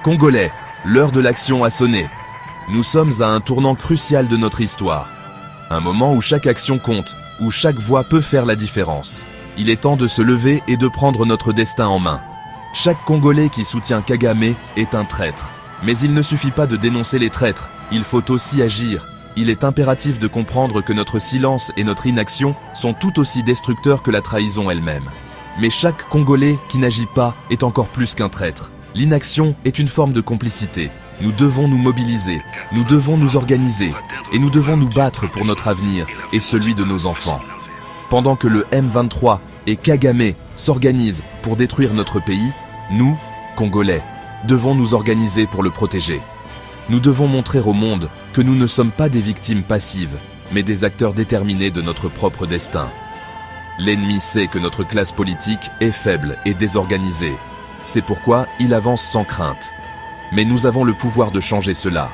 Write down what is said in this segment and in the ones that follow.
Congolais, l'heure de l'action a sonné. Nous sommes à un tournant crucial de notre histoire. Un moment où chaque action compte, où chaque voix peut faire la différence. Il est temps de se lever et de prendre notre destin en main. Chaque Congolais qui soutient Kagame est un traître. Mais il ne suffit pas de dénoncer les traîtres, il faut aussi agir. Il est impératif de comprendre que notre silence et notre inaction sont tout aussi destructeurs que la trahison elle-même. Mais chaque Congolais qui n'agit pas est encore plus qu'un traître. L'inaction est une forme de complicité. Nous devons nous mobiliser, nous devons nous organiser, et nous devons nous battre pour notre avenir et celui de nos enfants. Pendant que le M23 et Kagame s'organisent pour détruire notre pays, nous, Congolais, devons nous organiser pour le protéger. Nous devons montrer au monde que nous ne sommes pas des victimes passives, mais des acteurs déterminés de notre propre destin. L'ennemi sait que notre classe politique est faible et désorganisée. C'est pourquoi il avance sans crainte. Mais nous avons le pouvoir de changer cela.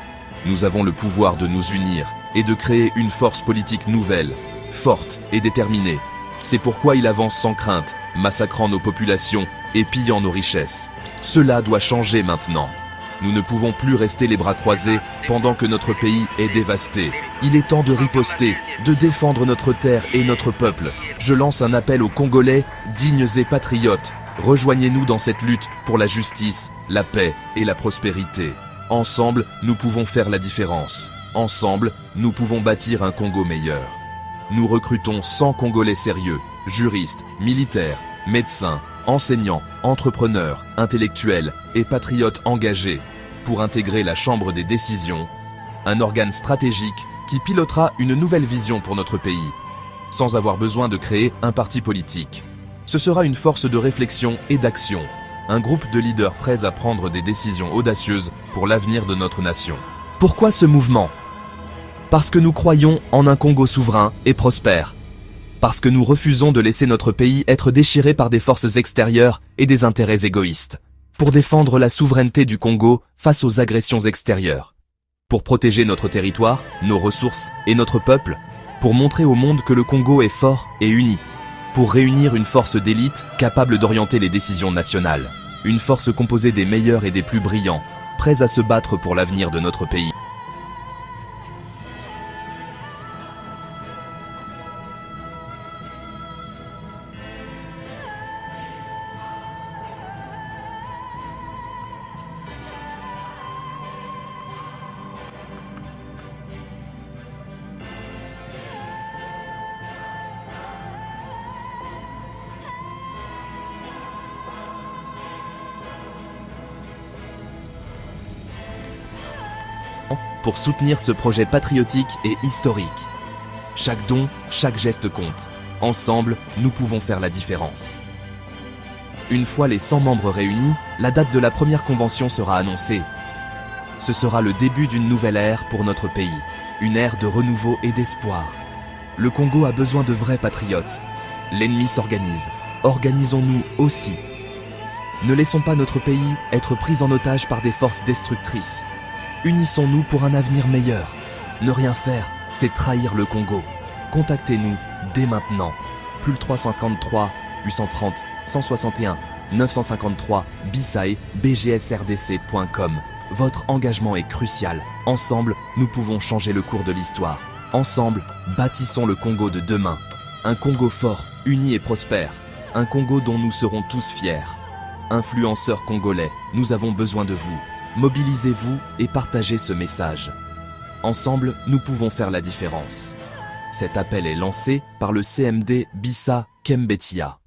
Nous avons le pouvoir de nous unir et de créer une force politique nouvelle, forte et déterminée. C'est pourquoi il avance sans crainte, massacrant nos populations et pillant nos richesses. Cela doit changer maintenant. Nous ne pouvons plus rester les bras croisés pendant que notre pays est dévasté. Il est temps de riposter, de défendre notre terre et notre peuple. Je lance un appel aux Congolais dignes et patriotes. Rejoignez-nous dans cette lutte pour la justice, la paix et la prospérité. Ensemble, nous pouvons faire la différence. Ensemble, nous pouvons bâtir un Congo meilleur. Nous recrutons 100 Congolais sérieux, juristes, militaires, médecins, enseignants, entrepreneurs, intellectuels et patriotes engagés pour intégrer la Chambre des décisions, un organe stratégique qui pilotera une nouvelle vision pour notre pays, sans avoir besoin de créer un parti politique. Ce sera une force de réflexion et d'action, un groupe de leaders prêts à prendre des décisions audacieuses pour l'avenir de notre nation. Pourquoi ce mouvement ? Parce que nous croyons en un Congo souverain et prospère. Parce que nous refusons de laisser notre pays être déchiré par des forces extérieures et des intérêts égoïstes. Pour défendre la souveraineté du Congo face aux agressions extérieures. Pour protéger notre territoire, nos ressources et notre peuple. Pour montrer au monde que le Congo est fort et uni. Pour réunir une force d'élite capable d'orienter les décisions nationales. Une force composée des meilleurs et des plus brillants, prêts à se battre pour l'avenir de notre pays. Pour soutenir ce projet patriotique et historique. Chaque don, chaque geste compte. Ensemble, nous pouvons faire la différence. Une fois les 100 membres réunis, la date de la première convention sera annoncée. Ce sera le début d'une nouvelle ère pour notre pays. Une ère de renouveau et d'espoir. Le Congo a besoin de vrais patriotes. L'ennemi s'organise. Organisons-nous aussi. Ne laissons pas notre pays être pris en otage par des forces destructrices. Unissons-nous pour un avenir meilleur. Ne rien faire, c'est trahir le Congo. Contactez-nous dès maintenant. Plus le 353 830 161 953 bisae bgsrdc.com. Votre engagement est crucial. Ensemble, nous pouvons changer le cours de l'histoire. Ensemble, bâtissons le Congo de demain. Un Congo fort, uni et prospère. Un Congo dont nous serons tous fiers. Influenceurs congolais, nous avons besoin de vous. Mobilisez-vous et partagez ce message. Ensemble, nous pouvons faire la différence. Cet appel est lancé par le CMD Bissa Kembetia.